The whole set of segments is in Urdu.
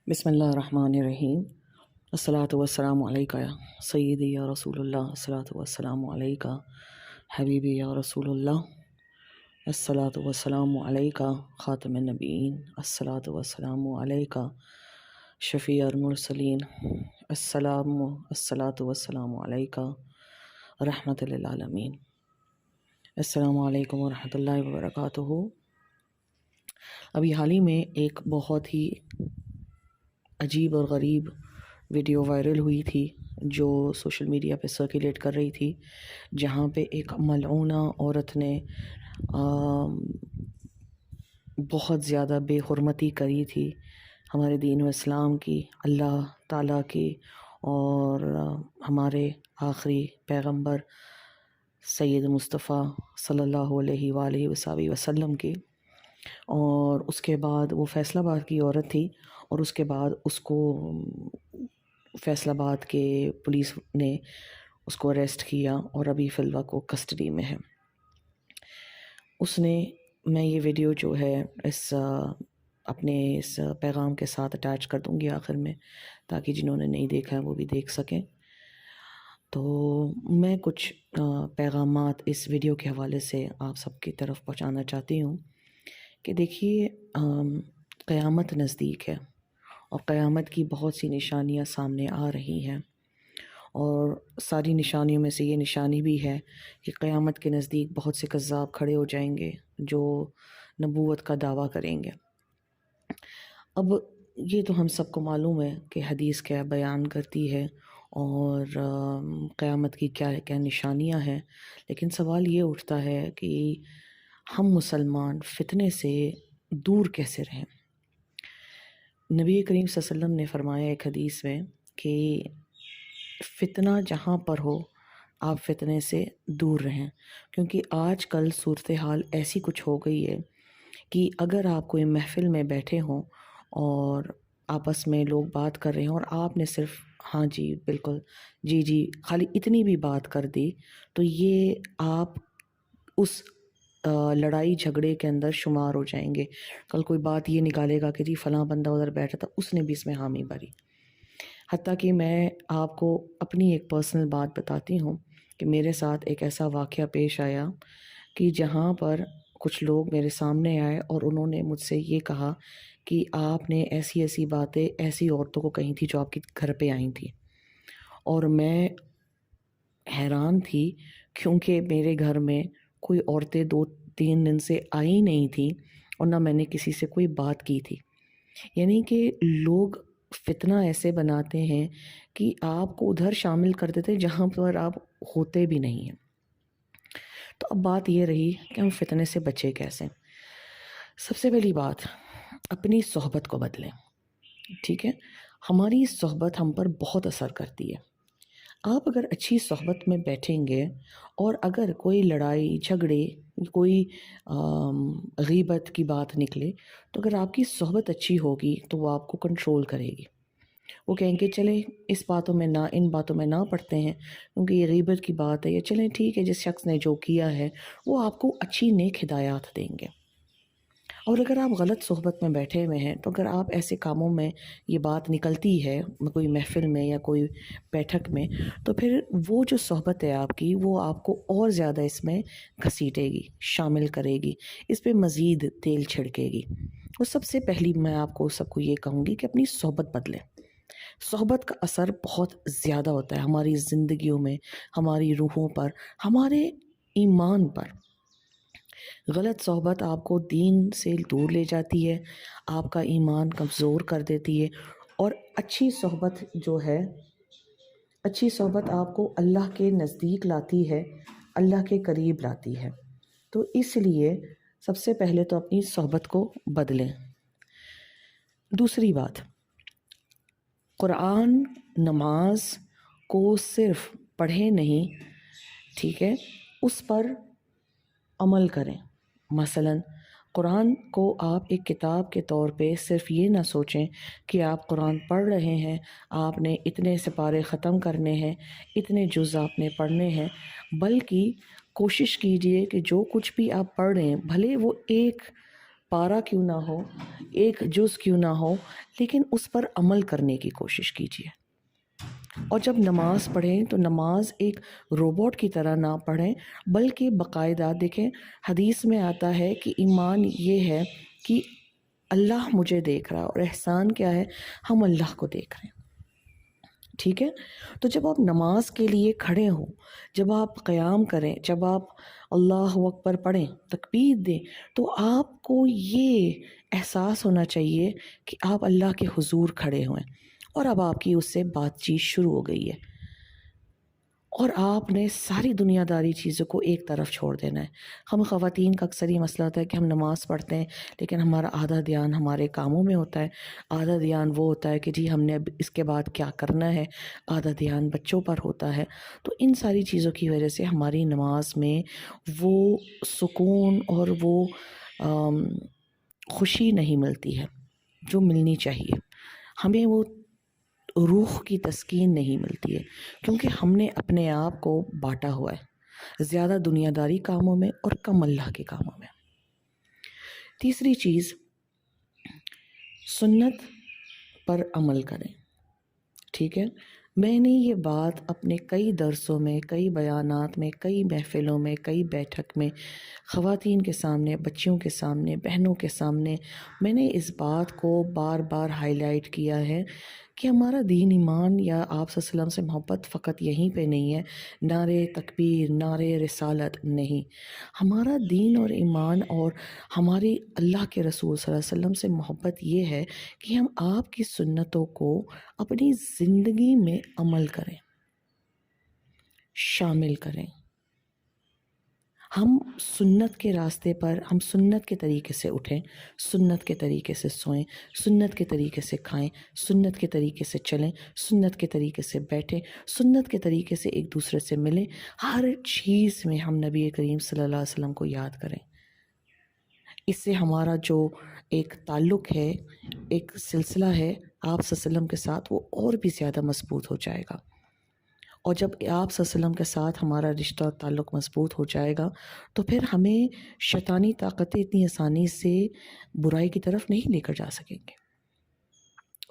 بسم اللہ الرحمن الرحیم۔ الصلاۃ والسلام علیکہ یا سیدی یا رسول اللہ، الصلاۃ والسلام علیکہ حبیبی یا رسول اللہ، الصلاۃ والسلام علیکہ خاتم النبیین، الصلاۃ والسلام علیکہ شفیع المرسلین، الصلاۃ والسلام علیکہ رحمۃ للعالمین۔ السلام علیکم ورحمۃ اللہ وبرکاتہ۔ ابھی حال ہی میں ایک بہت ہی عجیب اور غریب ویڈیو وائرل ہوئی تھی جو سوشل میڈیا پہ سرکولیٹ کر رہی تھی، جہاں پہ ایک ملعونہ عورت نے بہت زیادہ بے حرمتی کری تھی ہمارے دین و اسلام کی، اللہ تعالیٰ کی، اور ہمارے آخری پیغمبر سید مصطفیٰ صلی اللہ علیہ وآلہ وسلم کی۔ اور اس کے بعد وہ فیصل آباد کی عورت تھی، اور اس کے بعد اس کو فیصل آباد کے پولیس نے اس کو اریسٹ کیا اور ابھی فی الوقت وہ کسٹڈی میں ہے۔ میں یہ ویڈیو جو ہے اپنے اس پیغام کے ساتھ اٹیچ کر دوں گی آخر میں، تاکہ جنہوں نے نہیں دیکھا ہے وہ بھی دیکھ سکیں۔ تو میں کچھ پیغامات اس ویڈیو کے حوالے سے آپ سب کی طرف پہنچانا چاہتی ہوں کہ دیکھیے، قیامت نزدیک ہے اور قیامت کی بہت سی نشانیاں سامنے آ رہی ہیں، اور ساری نشانیوں میں سے یہ نشانی بھی ہے کہ قیامت کے نزدیک بہت سے کذاب کھڑے ہو جائیں گے جو نبوت کا دعویٰ کریں گے۔ اب یہ تو ہم سب کو معلوم ہے کہ حدیث کیا بیان کرتی ہے اور قیامت کی کیا کیا نشانیاں ہیں، لیکن سوال یہ اٹھتا ہے کہ ہم مسلمان فتنے سے دور کیسے رہیں؟ نبی کریم صلی اللہ علیہ وسلم نے فرمایا ایک حدیث میں کہ فتنہ جہاں پر ہو آپ فتنے سے دور رہیں، کیونکہ آج کل صورتحال ایسی کچھ ہو گئی ہے کہ اگر آپ کوئی محفل میں بیٹھے ہوں اور آپس میں لوگ بات کر رہے ہیں اور آپ نے صرف ہاں جی بالکل جی جی خالی اتنی بھی بات کر دی، تو یہ آپ اس لڑائی جھگڑے کے اندر شمار ہو جائیں گے۔ کل کوئی بات یہ نکالے گا کہ جی فلاں بندہ ادھر بیٹھا تھا، اس نے بھی اس میں حامی بھری۔ حتیٰ کہ میں آپ کو اپنی ایک پرسنل بات بتاتی ہوں کہ میرے ساتھ ایک ایسا واقعہ پیش آیا کہ جہاں پر کچھ لوگ میرے سامنے آئے اور انہوں نے مجھ سے یہ کہا کہ آپ نے ایسی ایسی باتیں ایسی عورتوں کو کہی تھی جو آپ کے گھر پہ آئی تھیں، اور میں حیران تھی کیونکہ میرے گھر میں کوئی عورتیں 2-3 دن سے آئی نہیں تھیں اور نہ میں نے کسی سے کوئی بات کی تھی۔ یعنی کہ لوگ فتنہ ایسے بناتے ہیں کہ آپ کو ادھر شامل کر دیتے ہیں جہاں پر آپ ہوتے بھی نہیں ہیں۔ تو اب بات یہ رہی کہ ہم فتنے سے بچے کیسے؟ سب سے پہلی بات، اپنی صحبت کو بدلیں، ٹھیک ہے؟ ہماری صحبت ہم پر بہت اثر کرتی ہے۔ آپ اگر اچھی صحبت میں بیٹھیں گے اور اگر کوئی لڑائی جھگڑے کوئی غیبت کی بات نکلے، تو اگر آپ کی صحبت اچھی ہوگی تو وہ آپ کو کنٹرول کرے گی۔ وہ کہیں گے چلیں اس باتوں میں نہ، ان باتوں میں نہ پڑتے ہیں کیونکہ یہ غیبت کی بات ہے، یا چلیں ٹھیک ہے جس شخص نے جو کیا ہے وہ آپ کو اچھی نیک ہدایات دیں گے۔ اور اگر آپ غلط صحبت میں بیٹھے ہوئے ہیں، تو اگر آپ ایسے کاموں میں یہ بات نکلتی ہے کوئی محفل میں یا کوئی بیٹھک میں، تو پھر وہ جو صحبت ہے آپ کی وہ آپ کو اور زیادہ اس میں گھسیٹے گی، شامل کرے گی، اس پہ مزید تیل چھڑکے گی۔ وہ سب سے پہلی میں آپ کو سب کو یہ کہوں گی کہ اپنی صحبت بدلیں۔ صحبت کا اثر بہت زیادہ ہوتا ہے ہماری زندگیوں میں، ہماری روحوں پر، ہمارے ایمان پر۔ غلط صحبت آپ کو دین سے دور لے جاتی ہے، آپ کا ایمان کمزور کر دیتی ہے، اور اچھی صحبت جو ہے، اچھی صحبت آپ کو اللہ کے نزدیک لاتی ہے، اللہ کے قریب لاتی ہے۔ تو اس لیے سب سے پہلے تو اپنی صحبت کو بدلیں۔ دوسری بات، قرآن نماز کو صرف پڑھیں نہیں، ٹھیک ہے، اس پر عمل کریں۔ مثلا قرآن کو آپ ایک کتاب کے طور پہ صرف یہ نہ سوچیں کہ آپ قرآن پڑھ رہے ہیں، آپ نے اتنے سپارے ختم کرنے ہیں، اتنے جز آپ نے پڑھنے ہیں، بلکہ کوشش کیجئے کہ جو کچھ بھی آپ پڑھ رہے ہیں، بھلے وہ ایک پارہ کیوں نہ ہو، ایک جز کیوں نہ ہو، لیکن اس پر عمل کرنے کی کوشش کیجیے۔ اور جب نماز پڑھیں تو نماز ایک روبوٹ کی طرح نہ پڑھیں، بلکہ باقاعدہ دیکھیں، حدیث میں آتا ہے کہ ایمان یہ ہے کہ اللہ مجھے دیکھ رہا ہے، اور احسان کیا ہے، ہم اللہ کو دیکھ رہے ہیں۔ ٹھیک ہے؟ تو جب آپ نماز کے لیے کھڑے ہوں، جب آپ قیام کریں، جب آپ اللہ اکبر پڑھیں، تکبیر دیں، تو آپ کو یہ احساس ہونا چاہیے کہ آپ اللہ کے حضور کھڑے ہوئے، اور اب آپ کی اس سے بات چیت شروع ہو گئی ہے، اور آپ نے ساری دنیا داری چیزوں کو ایک طرف چھوڑ دینا ہے۔ ہم خواتین کا اکثر یہ مسئلہ ہوتا ہے کہ ہم نماز پڑھتے ہیں، لیکن ہمارا آدھا دھیان ہمارے کاموں میں ہوتا ہے، آدھا دھیان وہ ہوتا ہے کہ جی ہم نے اب اس کے بعد کیا کرنا ہے، آدھا دھیان بچوں پر ہوتا ہے۔ تو ان ساری چیزوں کی وجہ سے ہماری نماز میں وہ سکون اور وہ خوشی نہیں ملتی ہے جو ملنی چاہیے، ہمیں وہ روح کی تسکین نہیں ملتی ہے، کیونکہ ہم نے اپنے آپ کو بانٹا ہوا ہے زیادہ دنیا داری کاموں میں اور کم اللہ کے کاموں میں۔ تیسری چیز، سنت پر عمل کریں۔ ٹھیک ہے؟ میں نے یہ بات اپنے کئی درسوں میں، کئی بیانات میں، کئی محفلوں میں، کئی بیٹھک میں، خواتین کے سامنے، بچیوں کے سامنے، بہنوں کے سامنے، میں نے اس بات کو بار بار ہائی لائٹ کیا ہے کہ ہمارا دین ایمان یا آپ صلی اللہ علیہ وسلم سے محبت فقط یہیں پہ نہیں ہے، نعرے تکبیر، نعرے رسالت نہیں۔ ہمارا دین اور ایمان اور ہماری اللہ کے رسول صلی اللہ علیہ وسلم سے محبت یہ ہے کہ ہم آپ کی سنتوں کو اپنی زندگی میں عمل کریں، شامل کریں۔ ہم سنت کے راستے پر، ہم سنت کے طریقے سے اٹھیں، سنت کے طریقے سے سوئیں، سنت کے طریقے سے کھائیں، سنت کے طریقے سے چلیں، سنت کے طریقے سے بیٹھیں، سنت کے طریقے سے ایک دوسرے سے ملیں۔ ہر چیز میں ہم نبی کریم صلی اللہ علیہ وسلم کو یاد کریں۔ اس سے ہمارا جو ایک تعلق ہے، ایک سلسلہ ہے آپ صلی اللہ علیہ وسلم کے ساتھ، وہ اور بھی زیادہ مضبوط ہو جائے گا۔ اور جب آپ صلی اللہ علیہ وسلم کے ساتھ ہمارا رشتہ اور تعلق مضبوط ہو جائے گا، تو پھر ہمیں شیطانی طاقتیں اتنی آسانی سے برائی کی طرف نہیں لے کر جا سکیں گے۔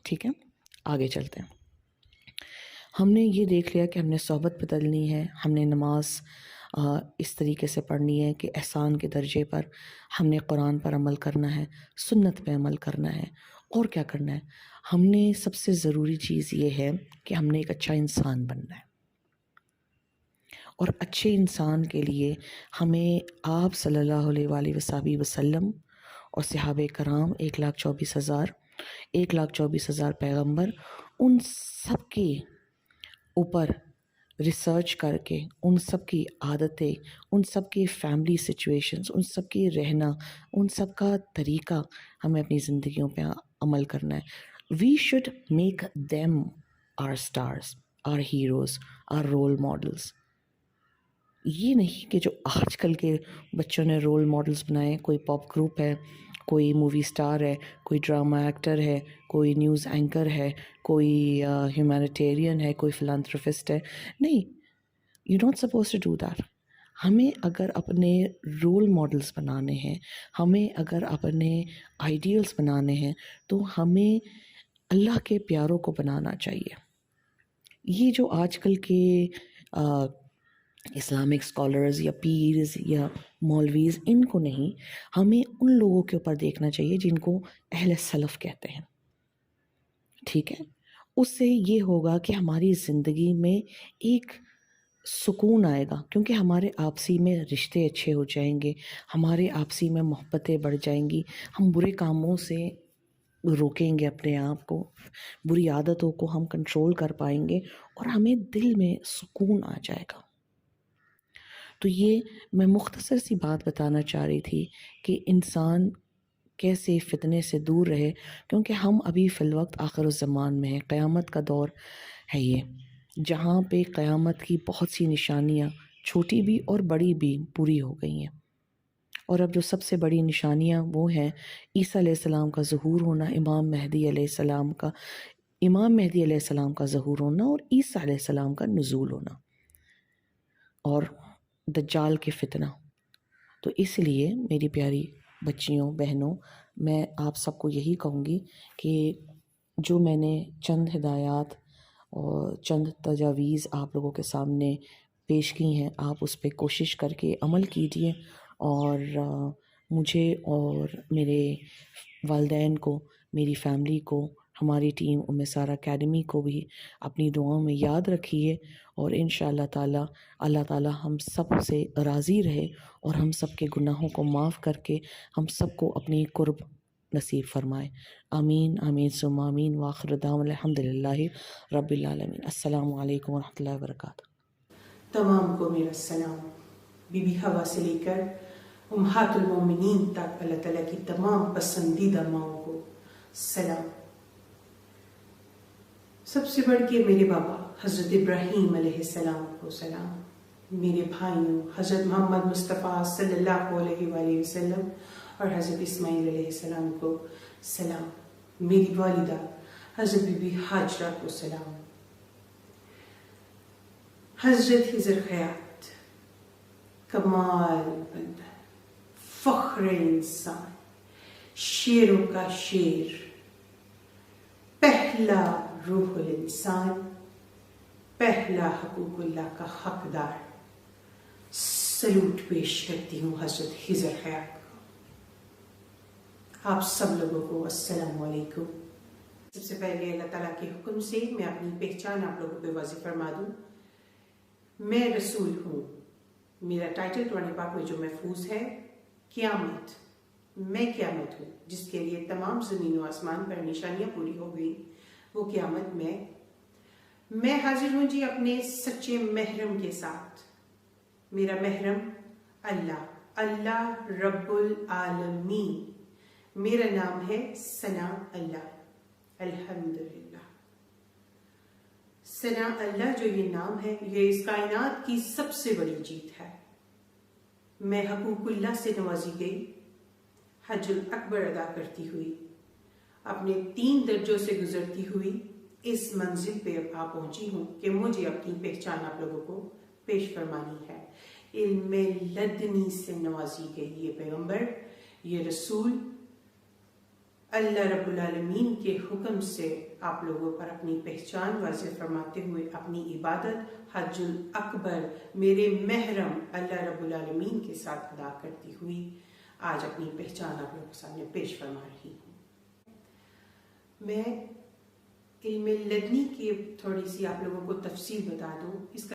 ٹھیک ہے؟ آگے چلتے ہیں۔ ہم نے یہ دیکھ لیا کہ ہم نے صحبت بدلنی ہے، ہم نے نماز اس طریقے سے پڑھنی ہے کہ احسان کے درجے پر، ہم نے قرآن پر عمل کرنا ہے، سنت پہ عمل کرنا ہے، اور کیا کرنا ہے؟ ہم نے سب سے ضروری چیز یہ ہے کہ ہم نے ایک اچھا انسان بننا ہے، اور اچھے انسان کے لیے ہمیں آپ صلی اللہ علیہ وآلہ وسلم اور صحابہ کرام 1,24,000 پیغمبر، ان سب کے اوپر ریسرچ کر کے، ان سب کی عادتیں، ان سب کی فیملی سچویشنز، ان سب کی رہنا، ان سب کا طریقہ ہمیں اپنی زندگیوں پہ عمل کرنا ہے۔ We should make them our stars, our heroes, our role models. یہ نہیں کہ جو آج کل کے بچوں نے رول ماڈلز بنائے، کوئی پاپ گروپ ہے، کوئی مووی سٹار ہے، کوئی ڈرامہ ایکٹر ہے، کوئی نیوز اینکر ہے، کوئی ہیومینیٹیرین ہے، کوئی فلانتھروپسٹ ہے۔ نہیں، you don't suppose to do that. ہمیں اگر اپنے رول ماڈلز بنانے ہیں، ہمیں اگر اپنے آئیڈیلز بنانے ہیں، تو ہمیں اللہ کے پیاروں کو بنانا چاہیے۔ یہ جو آج کل کے اسلامک اسکالرز یا پیرز یا مولویز، ان کو نہیں، ہمیں ان لوگوں کے اوپر دیکھنا چاہیے جن کو اہل سلف کہتے ہیں۔ ٹھیک ہے؟ اس سے یہ ہوگا کہ ہماری زندگی میں ایک سکون آئے گا، کیونکہ ہمارے آپسی میں رشتے اچھے ہو جائیں گے، ہمارے آپسی میں محبتیں بڑھ جائیں گی، ہم برے کاموں سے روکیں گے اپنے آپ کو، بری عادتوں کو ہم کنٹرول کر پائیں گے، اور ہمیں دل میں سکون آ جائے گا۔ تو یہ میں مختصر سی بات بتانا چاہ رہی تھی کہ انسان کیسے فتنے سے دور رہے، کیونکہ ہم ابھی فی الوقت آخر الزمان میں ہیں، قیامت کا دور ہے یہ، جہاں پہ قیامت کی بہت سی نشانیاں، چھوٹی بھی اور بڑی بھی، پوری ہو گئی ہیں۔ اور اب جو سب سے بڑی نشانیاں وہ ہیں عیسیٰ علیہ السلام کا ظہور ہونا، امام مہدی علیہ السلام کا ظہور ہونا، اور عیسیٰ علیہ السلام کا نزول ہونا، اور دجال کے فتنہ۔ تو اس لیے میری پیاری بچیوں، بہنوں، میں آپ سب کو یہی کہوں گی کہ جو میں نے چند ہدایات اور چند تجاویز آپ لوگوں کے سامنے پیش کی ہیں، آپ اس پہ کوشش کر کے عمل کیجیے، اور مجھے اور میرے والدین کو، میری فیملی کو، ہماری ٹیم ام سارہ اکیڈمی کو بھی اپنی دعاؤں میں یاد رکھیے، اور انشاءاللہ تعالی اللہ تعالی ہم سب سے راضی رہے اور ہم سب کے گناہوں کو معاف کر کے ہم سب کو اپنی قرب نصیب فرمائے۔ آمین آمین ثم آمین، وآخر دعوانا الحمد للہ رب العالمین۔ السلام علیکم ورحمۃ اللہ وبرکاتہ۔ تمام کو میرا سلام، بی بی حوا سے لے کر امہات المومنین تک اللہ تعالیٰ کی تمام پسندیدہ ماؤں کو سلام۔ سب سے بڑھ کے میرے بابا حضرت ابراہیم علیہ السلام کو سلام، میرے بھائیوں حضرت محمد مصطفیٰ صلی اللہ علیہ وآلہ وسلم اور حضرت اسماعیل علیہ السلام کو سلام، میری والدہ حضرت بی بی ہاجرہ کو سلام۔ حضرت خضر خیات کمال بندہ، فخر انسان، شیروں کا شیر، پہلا روح الانسان، پہلا حقوق اللہ کا حقدار، سلوٹ پیش کرتی ہوں حضرت خضر خیات کو۔ آپ سب لوگوں کو السلام علیکم۔ سب سے پہلے اللہ تعالیٰ کے حکم سے میں اپنی پہچان آپ لوگوں پہ واضح فرما دوں۔ میں رسول ہوں، میرا ٹائٹل قرآن پاک میں جو محفوظ ہے، قیامت، میں قیامت ہوں، جس کے لیے تمام زمین و آسمان پر نشانیاں پوری ہو گئی، وہ قیامت میں حاضر ہوں جی اپنے سچے محرم کے ساتھ۔ میرا محرم اللہ رب العالمین، میرا نام ہے ثنا اللہ، الحمدللہ۔ ثنا اللہ جو یہ نام ہے، یہ اس کائنات کی سب سے بڑی جیت ہے۔ میں حقوق اللہ سے نوازی گئی، حج الاکبر ادا کرتی ہوئی، اپنے 3 درجوں سے گزرتی ہوئی اس منزل پہ اب آ پہنچی ہوں کہ مجھے اپنی پہچان آپ لوگوں کو پیش فرمانی ہے۔ علم لدنی سے نوازی گئی یہ پیغمبر، یہ رسول، اللہ رب العالمین کے حکم سے آپ لوگوں پر اپنی پہچان واضح فرماتے ہوئے اپنی عبادت حج الاکبر میرے محرم اللہ رب العالمین کے ساتھ ادا کرتی ہوئی آج اپنی پہچان آپ لوگوں کے سامنے پیش فرما رہی ہوں۔ میں علم لدنی کی تھوڑی سی آپ لوگوں کو تفصیل بتا دوں۔ اس کا